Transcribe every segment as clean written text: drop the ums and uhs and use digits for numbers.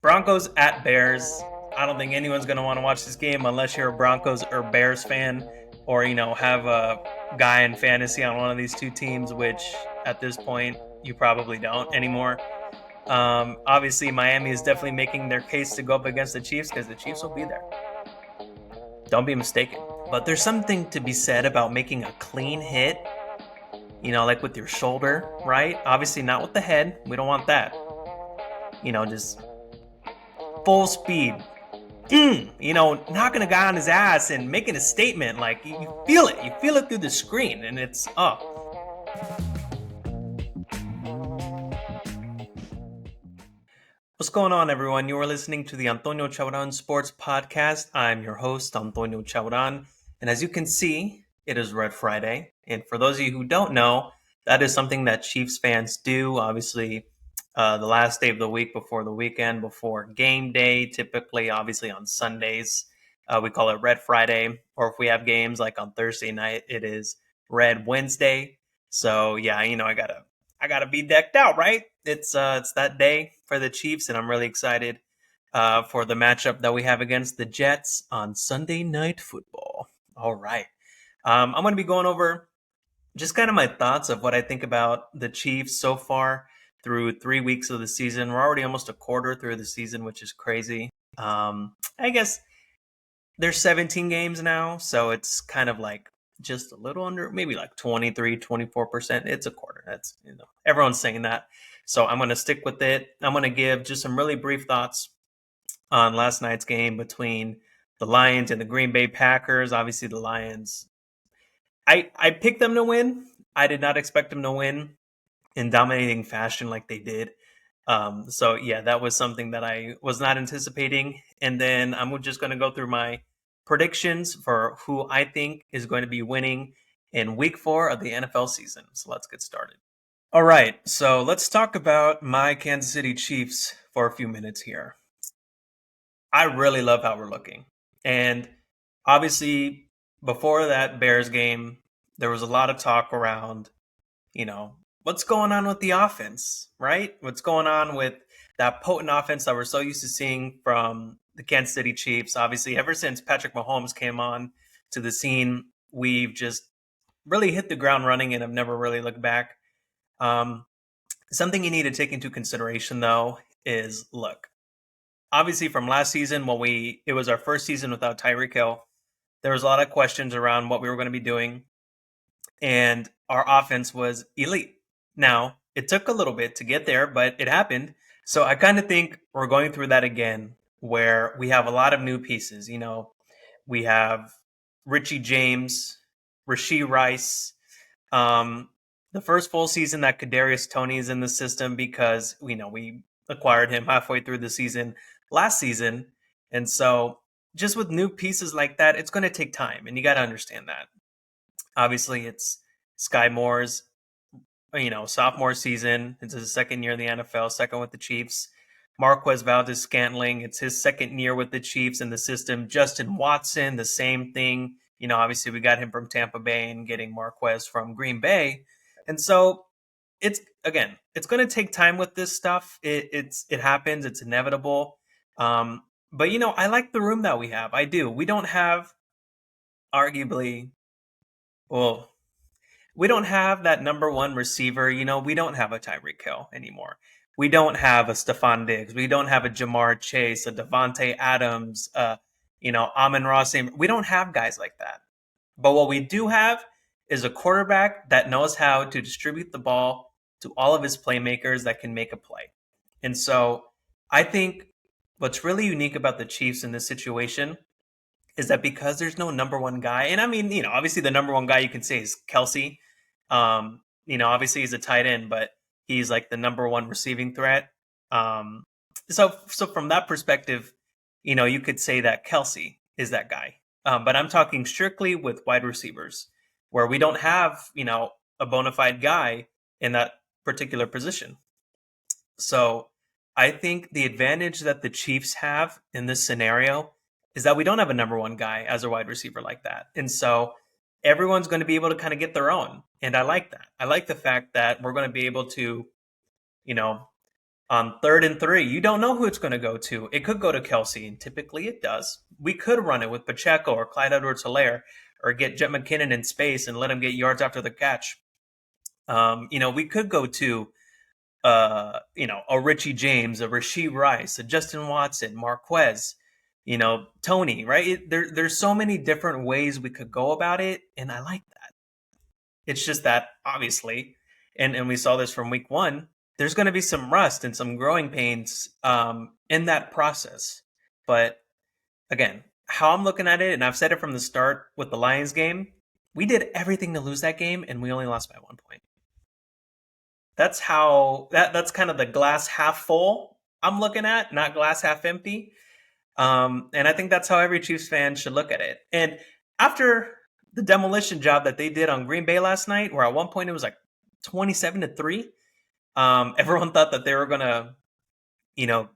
Broncos at Bears. I don't think anyone's going to want to watch this game unless you're a Broncos or Bears fan, or have a guy in fantasy on one of these two teams, which at this point you probably don't anymore. Obviously, Miami is definitely making their case to go up against the Chiefs because the Chiefs will be there. Don't be mistaken. But there's something to be said about making a clean hit, like with your shoulder, right? Obviously, not with the head. We don't want that. Just full speed. Knocking a guy on his ass and making a statement. Like, you feel it. You feel it through the screen, and it's up. What's going on, everyone? You are listening to the Antonio Chauran Sports Podcast. I'm your host, Antonio Chauran. And as you can see, it is Red Friday. And for those of you who don't know, that is something that Chiefs fans do. Obviously, the last day of the week before the weekend, before game day, typically, obviously on Sundays, we call it Red Friday. Or if we have games like on Thursday night, it is Red Wednesday. So yeah, I gotta be decked out, right? It's that day for the Chiefs, and I'm really excited for the matchup that we have against the Jets on Sunday Night Football. All right, I'm going to be going over just kind of my thoughts of what I think about the Chiefs so far through 3 weeks of the season. We're already almost a quarter through the season, which is crazy. I guess there's 17 games now, so it's kind of like just a little under, maybe like 23-24%. It's a quarter. That's, everyone's saying that. So I'm going to stick with it. I'm going to give just some really brief thoughts on last night's game between the Lions and the Green Bay Packers. Obviously, the Lions, I picked them to win. I did not expect them to win in dominating fashion like they did. So yeah, that was something that I was not anticipating. And then I'm just going to go through my predictions for who I think is going to be winning in week 4 of the NFL season. So let's get started. All right, so let's talk about my Kansas City Chiefs for a few minutes here. I really love how we're looking. And obviously, before that Bears game, there was a lot of talk around, what's going on with the offense, right? What's going on with that potent offense that we're so used to seeing from the Kansas City Chiefs? Obviously, ever since Patrick Mahomes came on to the scene, we've just really hit the ground running and have never really looked back. Something you need to take into consideration, though, is look, obviously from last season when it was our first season without Tyreek Hill, there was a lot of questions around what we were going to be doing, and our offense was elite. Now, it took a little bit to get there, but it happened. So I kind of think we're going through that again, where we have a lot of new pieces. We have Richie James, Rashee Rice, the first full season that Kadarius Toney is in the system because we acquired him halfway through the season last season. And so just with new pieces like that, it's going to take time, and you got to understand that. Obviously, it's Sky Moore's sophomore season. It's his second year in the NFL, second with the Chiefs. Marquez Valdes-Scantling, it's his second year with the Chiefs in the system. Justin Watson, the same thing. Obviously we got him from Tampa Bay and getting Marquez from Green Bay. And so it's going to take time with this stuff. It happens. It's inevitable. But I like the room that we have. I do. We don't have arguably, well, we don't have that number one receiver. We don't have a Tyreek Hill anymore. We don't have a Stephon Diggs. We don't have a Jamar Chase, a Devontae Adams, Amon-Ra St. We don't have guys like that. But what we do have is a quarterback that knows how to distribute the ball to all of his playmakers that can make a play. And so I think what's really unique about the Chiefs in this situation is that because there's no number one guy, and I mean, obviously the number one guy you can say is Kelsey. Obviously he's a tight end, but he's like the number one receiving threat. So from that perspective, you could say that Kelsey is that guy. But I'm talking strictly with wide receivers, where we don't have, a bona fide guy in that particular position. So I think the advantage that the Chiefs have in this scenario is that we don't have a number one guy as a wide receiver like that. And so everyone's going to be able to kind of get their own. And I like that. I like the fact that we're going to be able to, On 3rd and 3, you don't know who it's going to go to. It could go to Kelsey, and typically it does. We could run it with Pacheco or Clyde Edwards-Helaire, or get Jet McKinnon in space and let him get yards after the catch. We could go to a Richie James, a Rasheed Rice, a Justin Watson, Marquez, Tony, right? There's so many different ways we could go about it, and I like that. It's just that obviously, and we saw this from week one, there's going to be some rust and some growing pains in that process. But again, how I'm looking at it, and I've said it from the start with the Lions game, we did everything to lose that game, and we only lost by 1 point. That's how that's kind of the glass half full I'm looking at, not glass half empty. And I think that's how every Chiefs fan should look at it. And after the demolition job that they did on Green Bay last night, where at one point it was like 27-3, everyone thought that they were gonna, you know,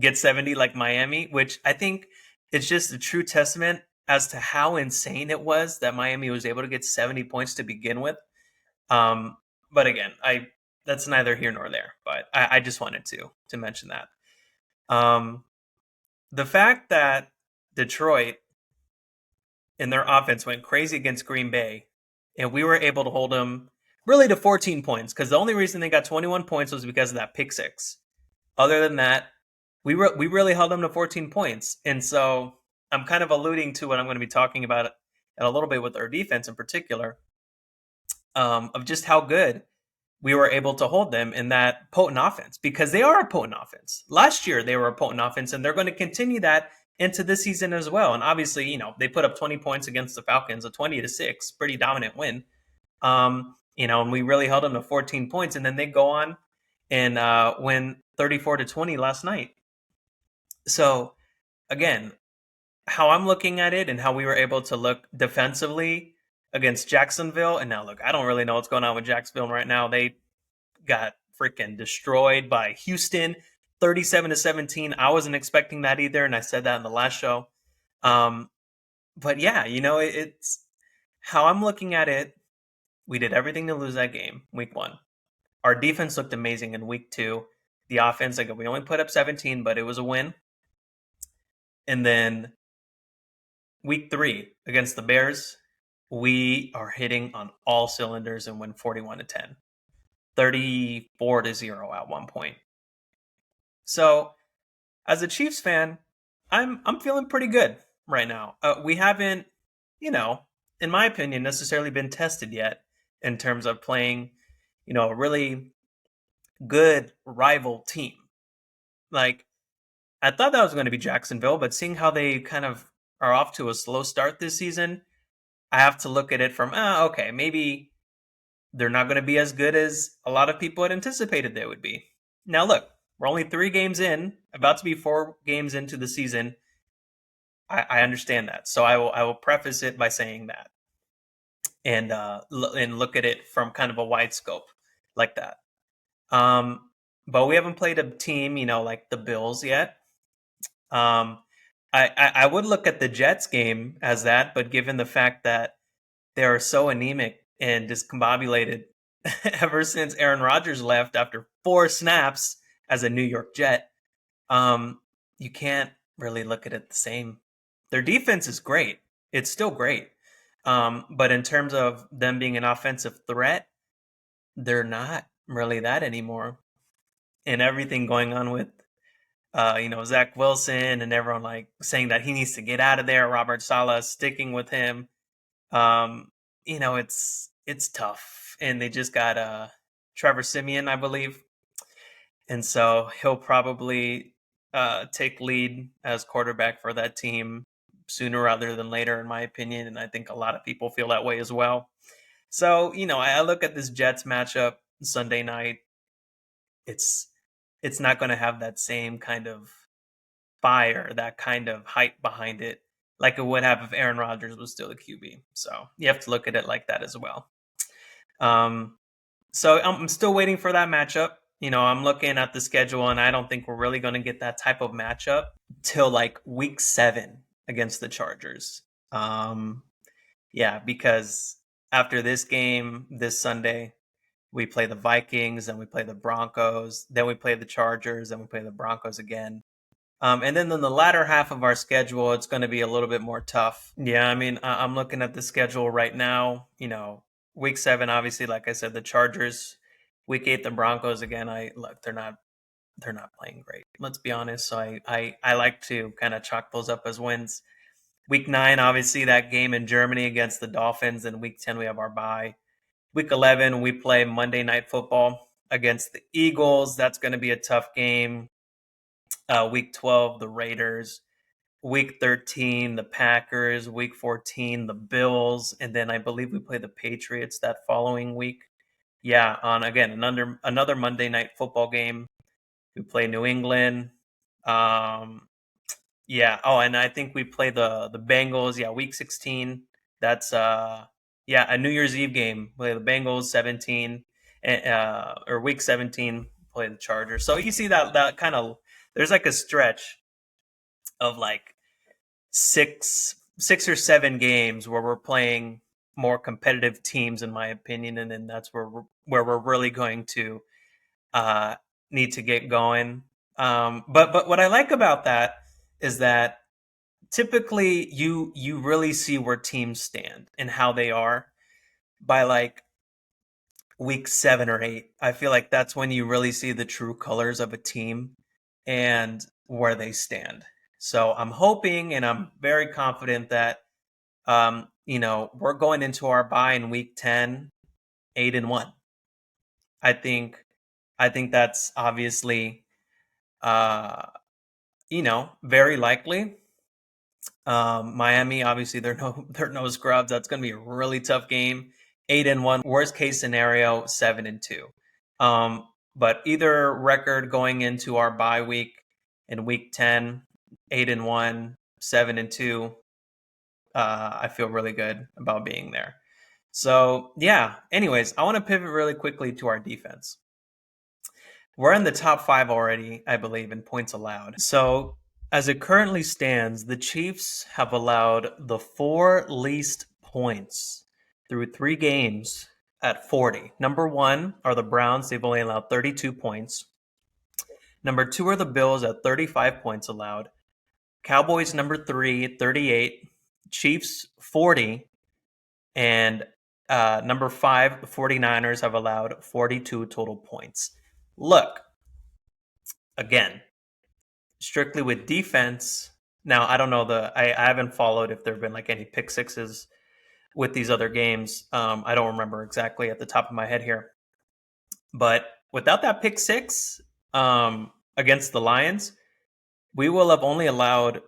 get 70 like Miami, which I think it's just a true testament as to how insane it was that Miami was able to get 70 points to begin with. But again, that's neither here nor there. But I just wanted to mention that. The fact that Detroit in their offense went crazy against Green Bay, and we were able to hold them really to 14 points, because the only reason they got 21 points was because of that pick six. Other than that, we really held them to 14 points. And so I'm kind of alluding to what I'm going to be talking about in a little bit with our defense in particular, of just how good we were able to hold them in that potent offense, because they are a potent offense. Last year, they were a potent offense, and they're going to continue that into this season as well. And obviously, they put up 20 points against the Falcons, a 20-6, pretty dominant win. And we really held them to 14 points, and then they go on and win 34-20 last night. So again, how I'm looking at it and how we were able to look defensively against Jacksonville. And now look, I don't really know what's going on with Jacksonville right now. They got freaking destroyed by Houston, 37-17. I wasn't expecting that either, and I said that in the last show. But yeah, it's how I'm looking at it. We did everything to lose that game, week one. Our defense looked amazing in week two. The offense, we only put up 17, but it was a win. And then week three against the Bears, we are hitting on all cylinders and win 41-10, 34-0 at one point. So, as a Chiefs fan, I'm feeling pretty good right now. We haven't, in my opinion, necessarily been tested yet in terms of playing, a really good rival team. Like, I thought that was going to be Jacksonville, but seeing how they kind of are off to a slow start this season, I have to look at it from, okay, maybe they're not going to be as good as a lot of people had anticipated they would be. Now, look, we're only 3 games in, about to be 4 games into the season. I understand that. So I will preface it by saying that, and look at it from kind of a wide scope like that. But we haven't played a team, like the Bills yet. I would look at the Jets game as that, but given the fact that they are so anemic and discombobulated ever since Aaron Rodgers left after 4 snaps as a New York Jet, you can't really look at it the same. Their defense is great. It's still great. But in terms of them being an offensive threat, they're not really that anymore. And everything going on with Zach Wilson and everyone saying that he needs to get out of there. Robert Saleh sticking with him. It's tough. And they just got Trevor Siemian, I believe. And so he'll probably take lead as quarterback for that team sooner rather than later, in my opinion. And I think a lot of people feel that way as well. So, I look at this Jets matchup Sunday night. It's not going to have that same kind of fire, that kind of hype behind it, like it would have if Aaron Rodgers was still the QB. So you have to look at it like that as well. So I'm still waiting for that matchup. I'm looking at the schedule, and I don't think we're really going to get that type of matchup till week 7 against the Chargers. Yeah, because after this game this Sunday, We play the Vikings, then we play the Broncos, then we play the Chargers, then we play the Broncos again. And then in the latter half of our schedule, it's going to be a little bit more tough. Yeah, I mean, I'm looking at the schedule right now. Week 7, obviously, like I said, the Chargers. Week 8, the Broncos again. I look, they're not playing great. Let's be honest. So I like to kind of chalk those up as wins. Week 9, obviously, that game in Germany against the Dolphins, and Week 10 we have our bye. Week 11 we play Monday Night Football against the Eagles. That's going to be a tough game. Week 12 the Raiders. Week 13 the Packers. Week 14 the Bills, and then I believe we play the Patriots that following week. Yeah, on again another Monday Night Football game. We play New England. Um, yeah. Oh, and I think we play the Bengals. Yeah, week 16. That's yeah, a New Year's Eve game. Play the Bengals 17, or week 17 play the Chargers. So you see that kind of there's like a stretch of like six or seven games where we're playing more competitive teams, in my opinion, and then that's where we're really going to uh, need to get going. But what I like about that is that typically you really see where teams stand and how they are by like week 7 or 8. I feel like that's when you really see the true colors of a team and where they stand. So I'm hoping and I'm very confident that we're going into our bye in week 10, 8-1. I think I think that's obviously uh, very likely. Miami, obviously, they're no they're no scrubs. That's going to be a really tough game. 8-1. Worst case scenario, 7-2. But either record going into our bye week in week 10, 8-1, 7-2. I feel really good about being there. So yeah. Anyways, I want to pivot really quickly to our defense. We're in the top 5 already, I believe, in points allowed. So, as it currently stands, the Chiefs have allowed the 4 least points through 3 games at 40. Number 1 are the Browns, they've only allowed 32 points. Number 2 are the Bills at 35 points allowed. Cowboys number 3, 38. Chiefs 40. And number 5, the 49ers have allowed 42 total points. Look, again, strictly with defense. Now, I don't know I haven't followed if there have been like any pick sixes with these other games. I don't remember exactly at the top of my head here. But without that pick six against the Lions, we will have only allowed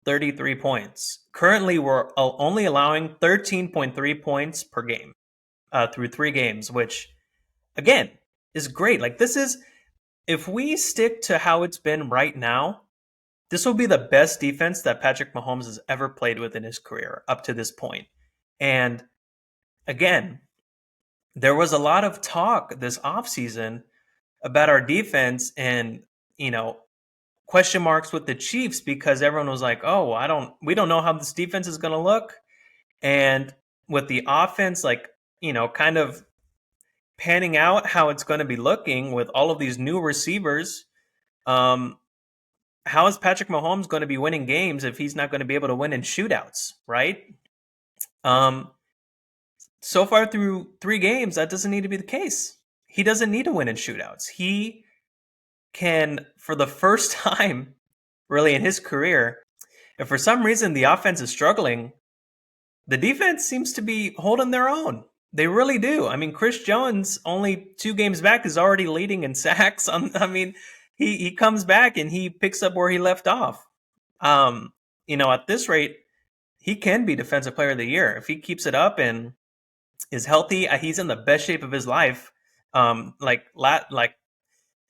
33 points. Currently, we're only allowing 13.3 points per game through 3 games, which, again, is great. Like, this is, if we stick to how it's been right now, this will be the best defense that Patrick Mahomes has ever played with in his career up to this point. And again, there was a lot of talk this offseason about our defense and, question marks with the Chiefs because everyone was like, "Oh, we don't know how this defense is going to look." And with the offense like, kind of panning out how it's going to be looking with all of these new receivers, how is Patrick Mahomes going to be winning games if he's not going to be able to win in shootouts, right? Um, so far through 3 games, that doesn't need to be the case. He doesn't need to win in shootouts. He can, for the first time, really in his career, if for some reason the offense is struggling, the defense seems to be holding their own. They really do. I mean, Chris Jones, only 2 games back, is already leading in sacks. I mean, he comes back and he picks up where he left off. At this rate, he can be Defensive Player of the Year if he keeps it up and is healthy. He's in the best shape of his life. Like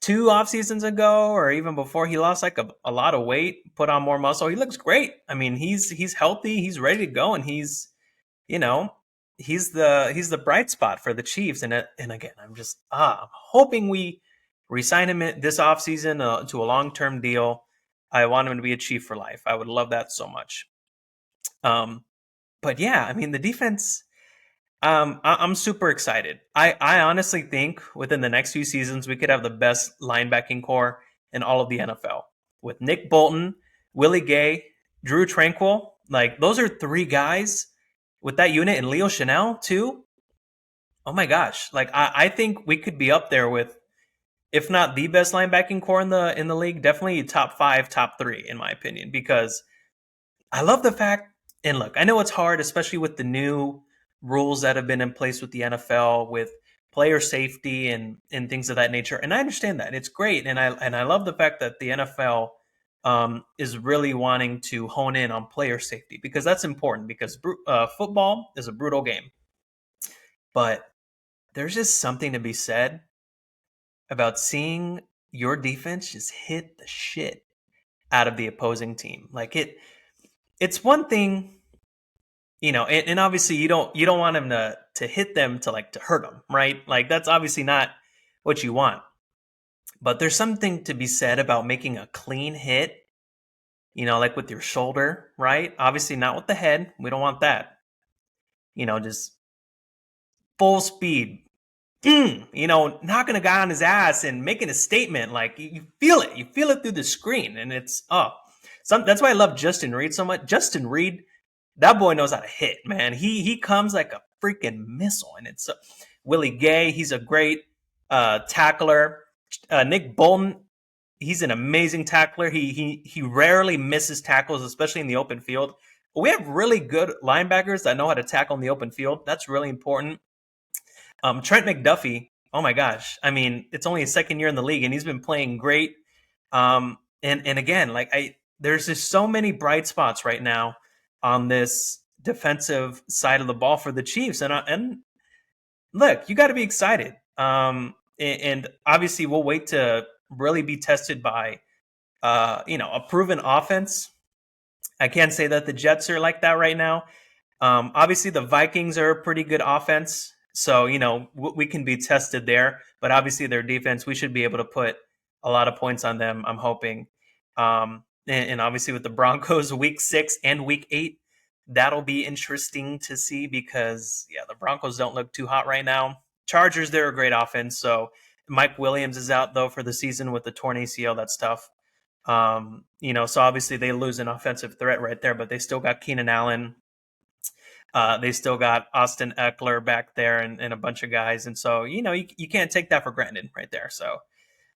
2 off seasons ago, or even before, he lost like a lot of weight, put on more muscle. He looks great. I mean, he's healthy. He's ready to go, and you know, he's the bright spot for the Chiefs. And again, I'm hoping we re-sign him this offseason to a long-term deal. I want him to be a Chief for life. I would love that so much. But yeah, I mean, the defense, I'm super excited. I honestly think within the next few seasons we could have the best linebacking core in all of the NFL with Nick Bolton, Willie Gay, Drew Tranquil. Like those are three guys with that unit, and Leo Chanel too. Oh my gosh! Like I think we could be up there with, if not the best linebacking core in the league, definitely top five, top three in my opinion. Because I love the fact, and look, I know it's hard, especially with the new rules that have been in place with the NFL, with player safety and things of that nature. And I understand that it's great, and I love the fact that the NFL is really wanting to hone in on player safety because that's important. Because football is a brutal game, but there's just something to be said about seeing your defense just hit the shit out of the opposing team. Like it's one thing, and obviously you don't want him to hit them to hurt them, right? Like that's obviously not what you want. But there's something to be said about making a clean hit, like with your shoulder, right? Obviously not with the head. We don't want that. Just full speed, knocking a guy on his ass and making a statement. Like you feel it. You feel it through the screen, and it's that's why I love Justin Reed so much. Justin Reed, that boy knows how to hit, man. He comes like a freaking missile, and it's Willie Gay. He's a great tackler. Nick Bolton, he's an amazing tackler. He rarely misses tackles, especially in the open field. But we have really good linebackers that know how to tackle in the open field. That's really important. Trent McDuffie, oh my gosh. I mean, it's only his second year in the league and he's been playing great. And again, there's just so many bright spots right now on this defensive side of the ball for the Chiefs. And look, you got to be excited. And obviously we'll wait to really be tested by a proven offense. I can't say that the Jets are like that right now. Obviously, the Vikings are a pretty good offense, so we can be tested there. But obviously, their defense, we should be able to put a lot of points on them. I'm hoping, and obviously with the Broncos, Week 6 and Week 8, that'll be interesting to see because the Broncos don't look too hot right now. Chargers, they're a great offense. So Mike Williams is out though for the season with the torn ACL. That's tough. So obviously they lose an offensive threat right there, but they still got Keenan Allen. They still got Austin Eckler back there and a bunch of guys. And so, you can't take that for granted right there. So,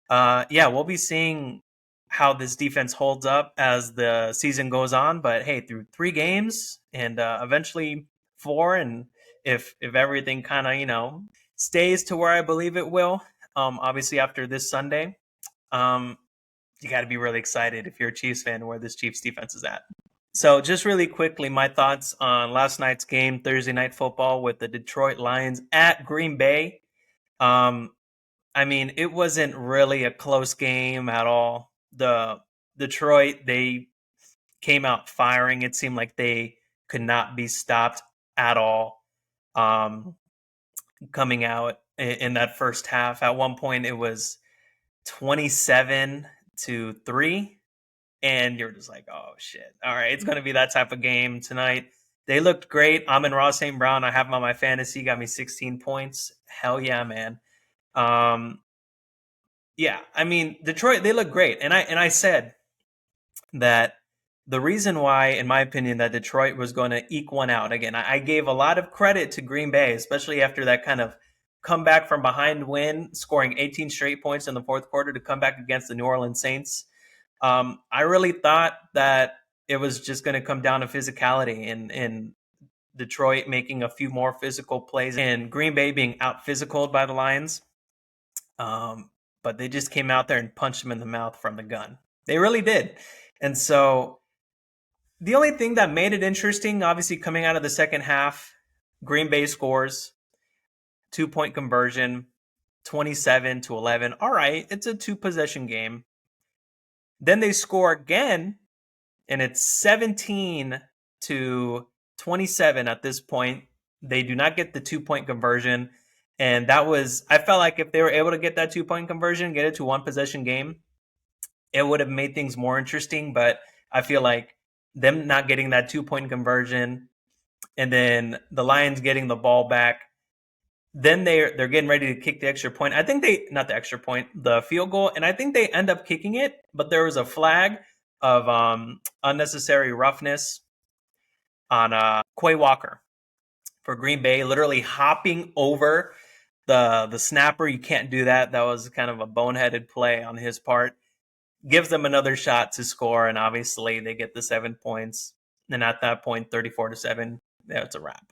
we'll be seeing how this defense holds up as the season goes on. But hey, through 3 games and eventually 4, and if everything kind of, stays to where I believe it will, obviously after this Sunday, you got to be really excited if you're a Chiefs fan where this Chiefs defense is at. So just really quickly, my thoughts on last night's game, Thursday Night Football with the Detroit Lions at Green Bay. I mean, it wasn't really a close game at all. The Detroit, they came out firing. It seemed like they could not be stopped at all. Coming out in that first half, at one point it was 27-3. And you're just like, oh shit. All right, it's gonna be that type of game tonight. They looked great. Amon-Ra St. Brown, I have him on my fantasy, got me 16 points. Hell yeah, man. I mean, Detroit, they look great. And I said that the reason why, in my opinion, that Detroit was going to eke one out. Again, I gave a lot of credit to Green Bay, especially after that kind of comeback from behind win, scoring 18 straight points in the fourth quarter to come back against the New Orleans Saints. I really thought that it was just going to come down to physicality and Detroit making a few more physical plays and Green Bay being out physicaled by the Lions. But they just came out there and punched them in the mouth from the gun. They really did. And so the only thing that made it interesting, obviously coming out of the second half, Green Bay scores, 2-point conversion, 27-11. All right, it's a 2-possession game. Then they score again, and it's 17-27 at this point. They do not get the 2-point conversion. And I felt like if they were able to get that 2-point conversion, get it to 1-possession game, it would have made things more interesting. But I feel like them not getting that 2-point conversion and then the Lions getting the ball back. Then they're getting ready to kick the extra point. I think they not the extra point, the field goal, and I think they end up kicking it, but there was a flag of unnecessary roughness on Quay Walker for Green Bay, literally hopping over the snapper. You can't do that. That was kind of a boneheaded play on his part. Gives them another shot to score, and obviously they get the 7 points. And at that point, 34-7, yeah, it's a wrap.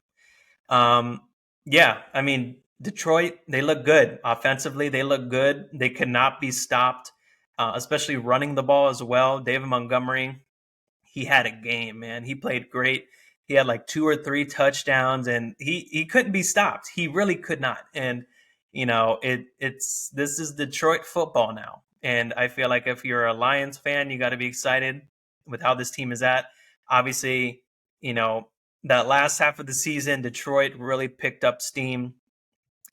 Um, yeah, I mean, Detroit, they look good offensively. They look good. They could not be stopped, especially running the ball as well. David Montgomery, he had a game, man. He played great. He had like 2 or 3 touchdowns, and he couldn't be stopped. He really could not. And it's this is Detroit football now, and I feel like if you're a Lions fan, you got to be excited with how this team is at. Obviously, you know that last half of the season, Detroit really picked up steam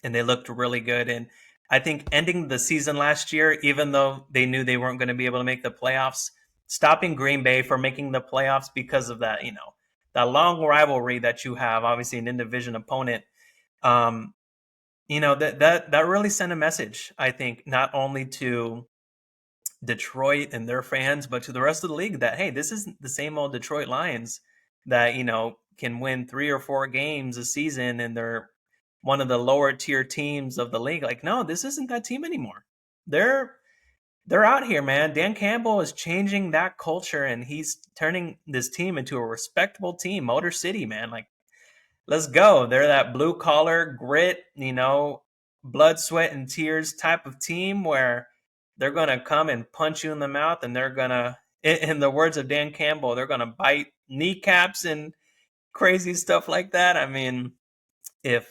and they looked really good. And I think ending the season last year, even though they knew they weren't going to be able to make the playoffs, stopping Green Bay from making the playoffs because of that, that long rivalry that you have, obviously an in-division opponent, um, that really sent a message, I think, not only to Detroit and their fans, but to the rest of the league that, hey, this isn't the same old Detroit Lions that, can win 3 or 4 games a season and they're one of the lower tier teams of the league. Like, no, this isn't that team anymore. They're they're out here, man. Dan Campbell is changing that culture and he's turning this team into a respectable team. Motor City, man. Like, let's go. They're that blue collar grit, blood, sweat, and tears type of team where they're going to come and punch you in the mouth and they're going to, in the words of Dan Campbell, they're going to bite kneecaps and crazy stuff like that. I mean, if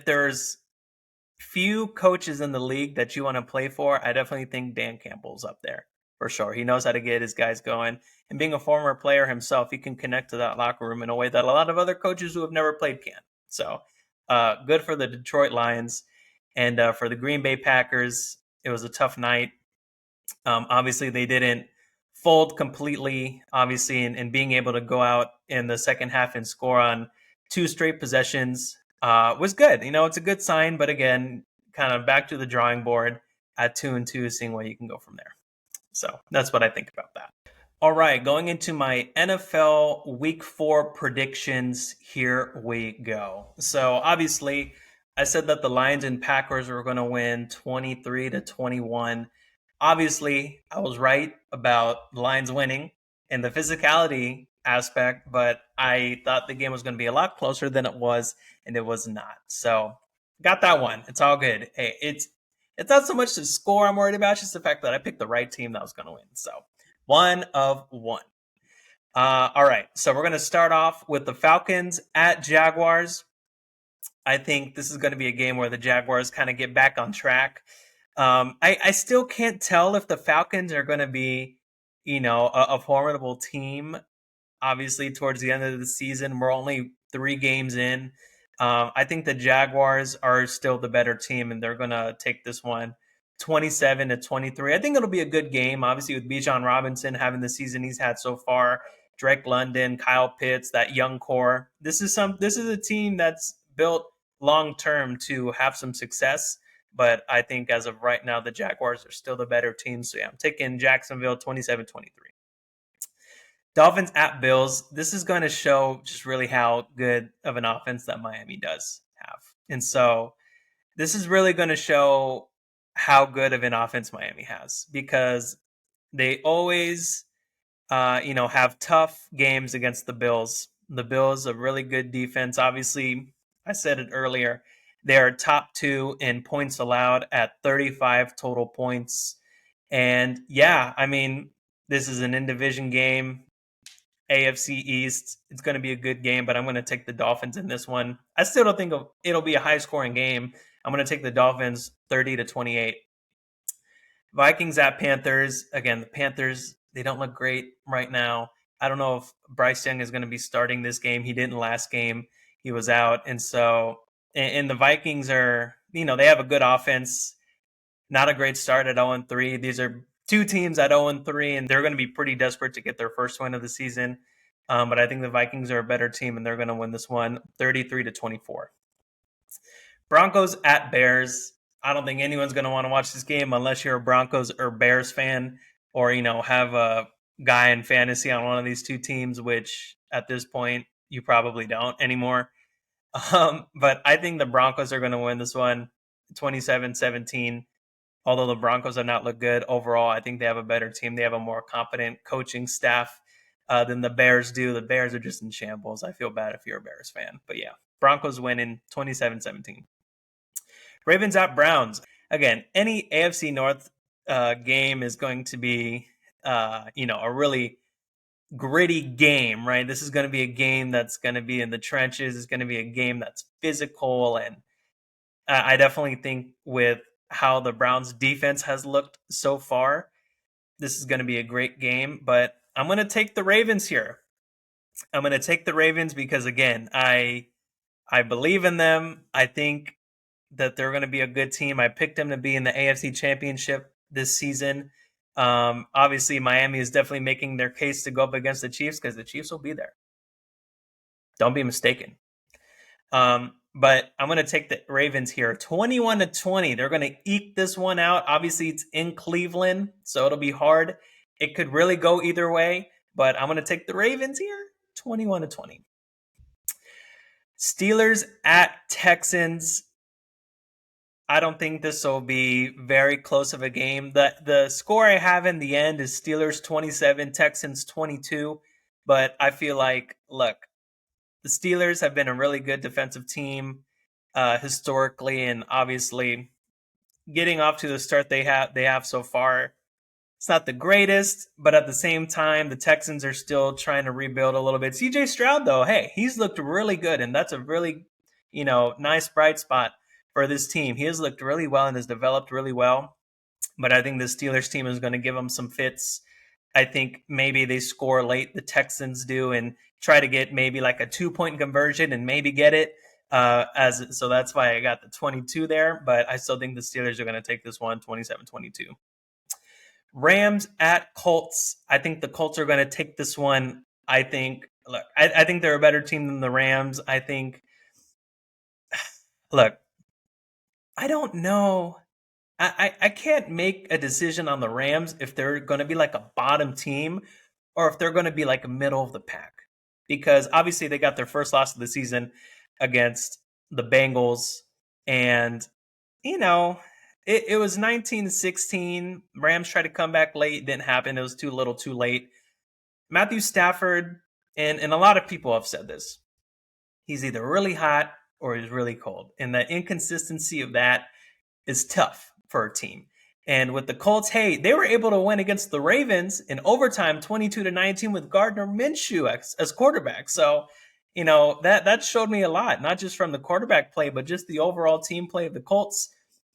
there's few coaches in the league that you want to play for, I definitely think Dan Campbell's up there for sure. He knows how to get his guys going. And being a former player himself, he can connect to that locker room in a way that a lot of other coaches who have never played can. So good for the Detroit Lions. And for the Green Bay Packers, it was a tough night. Obviously, they didn't fold completely, obviously, and being able to go out in the second half and score on 2 straight possessions was good. It's a good sign, but again, kind of back to the drawing board at 2-2, seeing where you can go from there. So that's what I think about that. All right, going into my NFL Week 4 predictions, here we go. So obviously, I said that the Lions and Packers were going to win 23-21. Obviously, I was right about the Lions winning and the physicality aspect, but I thought the game was going to be a lot closer than it was, and it was not. So got that one. It's all good. Hey, it's not so much the score I'm worried about, it's just the fact that I picked the right team that was going to win. So 1 of 1. All right, so we're going to start off with the Falcons at Jaguars. I think this is going to be a game where the Jaguars kind of get back on track. I still can't tell if the Falcons are going to be, a formidable team. Obviously, towards the end of the season, we're only 3 games in. I think the Jaguars are still the better team, and they're going to take this one 27-23. I think it'll be a good game, obviously, with Bijan Robinson having the season he's had so far, Drake London, Kyle Pitts, that young core. This is a team that's built long term to have some success. But I think as of right now, the Jaguars are still the better team. So yeah, I'm taking Jacksonville 27-23. Dolphins at Bills. This is going to show just really how good of an offense that Miami does have. And so this is really going to show how good of an offense Miami has, because they always, have tough games against the Bills. The Bills, a really good defense. Obviously, I said it earlier, they are top 2 in points allowed at 35 total points. And yeah, I mean, this is an in-division game. AFC East. It's going to be a good game, but I'm going to take the Dolphins in this one. I still don't think it'll be a high-scoring game. I'm going to take the Dolphins 30-28. Vikings at Panthers. Again, the Panthers, they don't look great right now. I don't know if Bryce Young is going to be starting this game. He didn't last game. He was out. And so, and the Vikings are, they have a good offense. Not a great start at 0-3. These are 2 teams at 0-3, and they're going to be pretty desperate to get their first win of the season. But I think the Vikings are a better team, and they're going to win this one 33-24. Broncos at Bears. I don't think anyone's going to want to watch this game unless you're a Broncos or Bears fan, or have a guy in fantasy on one of these two teams, which at this point you probably don't anymore. But I think the Broncos are going to win this one 27-17. Although the Broncos have not looked good overall, I think they have a better team. They have a more competent coaching staff than the Bears do. The Bears are just in shambles. I feel bad if you're a Bears fan. But yeah, Broncos win in 27-17. Ravens at Browns. Again, any AFC North game is going to be, a really gritty game, right? This is going to be a game that's going to be in the trenches. It's going to be a game that's physical. And I definitely think with how the Browns defense has looked so far, this is going to be a great game. But I'm going to take the Ravens here. I'm going to take the Ravens because, again, I believe in them. I think that they're going to be a good team. I picked them to be in the AFC Championship this season. Obviously, Miami is definitely making their case to go up against the Chiefs because the Chiefs will be there. Don't be mistaken. But I'm going to take the Ravens here, 21-20. They're going to eke this one out. Obviously, it's in Cleveland, so it'll be hard. It could really go either way, but I'm going to take the Ravens here, 21-20. Steelers at Texans. I don't think this will be very close of a game. The score I have in the end is Steelers 27, Texans 22. But I feel like, look, the Steelers have been a really good defensive team historically, and obviously getting off to the start they have so far. It's not the greatest, but at the same time, the Texans are still trying to rebuild a little bit. CJ Stroud, though, hey, he's looked really good, and that's a really, nice bright spot for this team. He has looked really well and has developed really well. But I think the Steelers team is going to give him some fits. I think maybe they score late, the Texans do, and try to get maybe like a 2-point conversion and maybe get it. So that's why I got the 22 there. But I still think the Steelers are going to take this one 27-22. Rams at Colts. I think the Colts are going to take this one. I think they're a better team than the Rams. I don't know. I can't make a decision on the Rams if they're going to be like a bottom team or if they're going to be like a middle of the pack. Because obviously they got their first loss of the season against the Bengals. And, it was 19-16. Rams tried to come back late. Didn't happen. It was too little too late. Matthew Stafford, and a lot of people have said this, he's either really hot or he's really cold. And the inconsistency of that is tough for a team. And with the Colts, hey, they were able to win against the Ravens in overtime 22-19 with Gardner Minshew as quarterback. So, that showed me a lot, not just from the quarterback play, but just the overall team play of the Colts.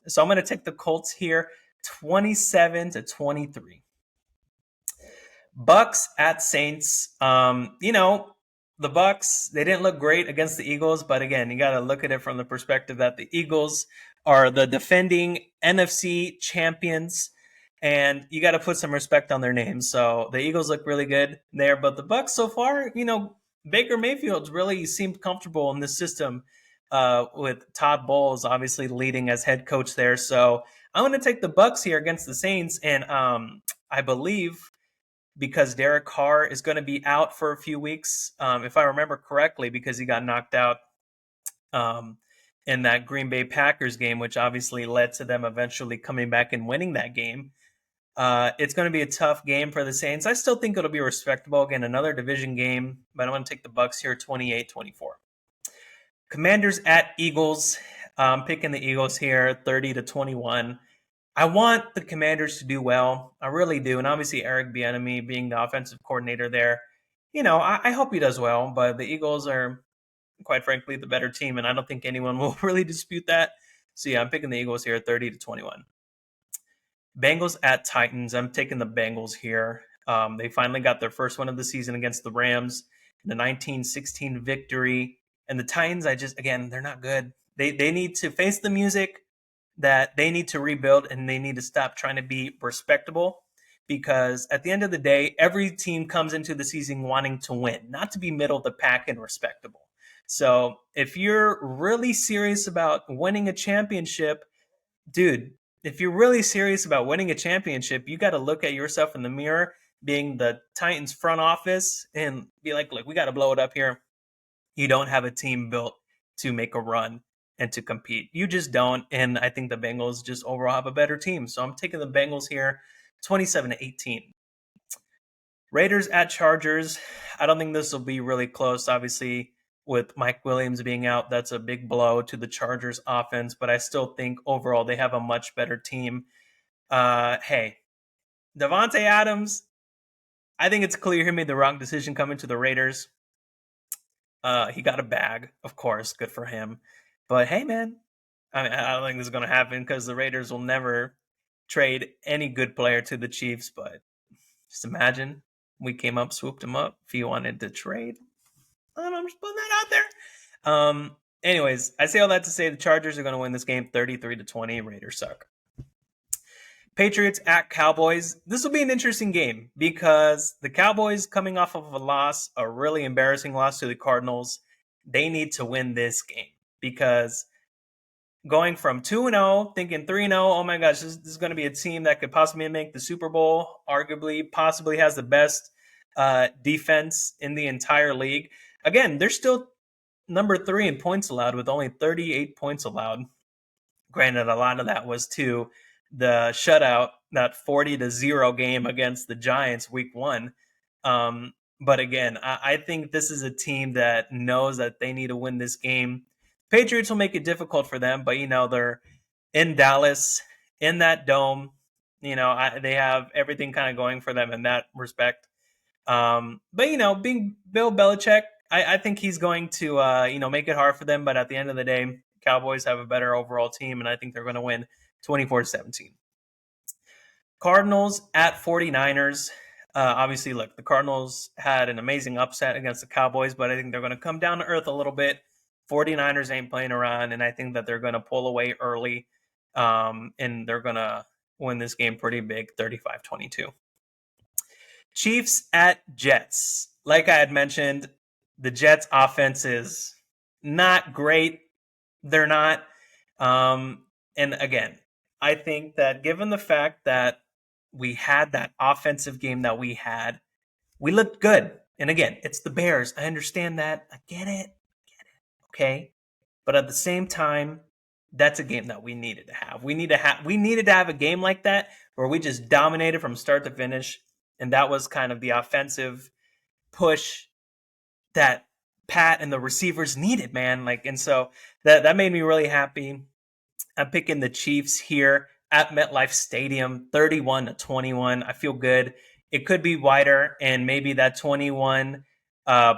So I'm going to take the Colts here 27-23. Bucks at Saints. The Bucks, they didn't look great against the Eagles, but again, you got to look at it from the perspective that the Eagles are the defending NFC champions, and you got to put some respect on their names. So the Eagles look really good there, but the Bucks so far, Baker Mayfield's really seemed comfortable in this system with Todd Bowles obviously leading as head coach there. So I'm going to take the Bucks here against the Saints, and I believe because Derek Carr is going to be out for a few weeks, if I remember correctly, because he got knocked out in that Green Bay Packers game, which obviously led to them eventually coming back and winning that game. It's going to be a tough game for the Saints. I still think it'll be respectable. Again, another division game, but I'm going to take the Bucks here 28-24. Commanders at Eagles. I'm picking the Eagles here 30-21. I want the Commanders to do well. I really do. And obviously Eric Bieniemy being the offensive coordinator there, I hope he does well, but the Eagles are, quite frankly, the better team, and I don't think anyone will really dispute that. So yeah, I'm picking the Eagles here 30-21. Bengals at Titans. I'm taking the Bengals here. They finally got their first one of the season against the Rams in the 19-16 victory. And the Titans, they're not good. They need to face the music that they need to rebuild, and they need to stop trying to be respectable because at the end of the day, every team comes into the season wanting to win, not to be middle of the pack and respectable. So if you're really serious about winning a championship, dude, if you're really serious about winning a championship, you got to look at yourself in the mirror, being the Titans front office, and be like, look, we got to blow it up here. You don't have a team built to make a run and to compete. You just don't. And I think the Bengals just overall have a better team. So I'm taking the Bengals here 27-18. Raiders at Chargers. I don't think this will be really close. Obviously, with Mike Williams being out, that's a big blow to the Chargers offense, but I still think overall they have a much better team. Hey, Devontae Adams, I think it's clear he made the wrong decision coming to the Raiders. He got a bag, of course, good for him. But hey, man, I don't think this is going to happen because the Raiders will never trade any good player to the Chiefs. But just imagine we came up, swooped him up if he wanted to trade. I'm just putting that out there. Anyways, I say all that to say the Chargers are going to win this game 33-20. Raiders suck. Patriots at Cowboys. This will be an interesting game because the Cowboys, coming off of a loss, a really embarrassing loss to the Cardinals, they need to win this game because going from 2-0, thinking 3-0, oh my gosh, this is going to be a team that could possibly make the Super Bowl, arguably, possibly has the best defense in the entire league. Again, they're still number 3 in points allowed with only 38 points allowed. Granted, a lot of that was to the shutout, that 40-0 game against the Giants week 1. But again, I think this is a team that knows that they need to win this game. Patriots will make it difficult for them, but they're in Dallas, in that dome. They have everything kind of going for them in that respect. But being Bill Belichick, I think he's going to make it hard for them. But at the end of the day, Cowboys have a better overall team, and I think they're going to win 24-17. Cardinals at 49ers. Obviously, look, the Cardinals had an amazing upset against the Cowboys, but I think they're going to come down to earth a little bit. 49ers ain't playing around, and I think that they're going to pull away early, and they're going to win this game pretty big, 35-22. Chiefs at Jets. Like I had mentioned, the Jets offense is not great. They're not. And again, I think that given the fact that we had that offensive game that we had, we looked good. And again, it's the Bears. I understand that. I get it. Okay. But at the same time, that's a game that we needed to have. We needed to have a game like that where we just dominated from start to finish. And that was kind of the offensive push that Pat and the receivers needed, man. And so that made me really happy. I'm picking the Chiefs here at MetLife Stadium, 31-21. I feel good. It could be wider, and maybe that 21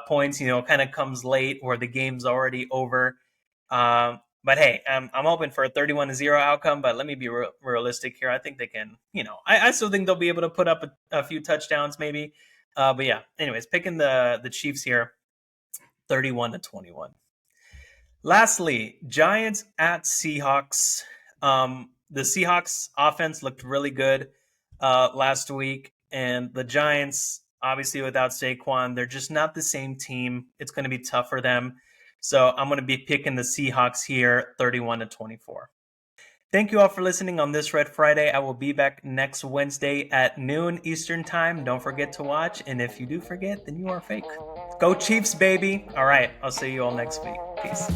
points, kind of comes late where the game's already over. But hey, I'm hoping for a 31-0 outcome, but let me be realistic here. I think they can, I still think they'll be able to put up a few touchdowns maybe. But yeah, anyways, picking the Chiefs here, 31-21. Lastly, Giants at Seahawks. The Seahawks offense looked really good last week, and the Giants, obviously without Saquon, they're just not the same team. It's going to be tough for them. So I'm going to be picking the Seahawks here, 31-24. Thank you all for listening on this Red Friday. I will be back next Wednesday at noon Eastern Time. Don't forget to watch. And if you do forget, then you are fake. Go Chiefs, baby. All right. I'll see you all next week. Peace.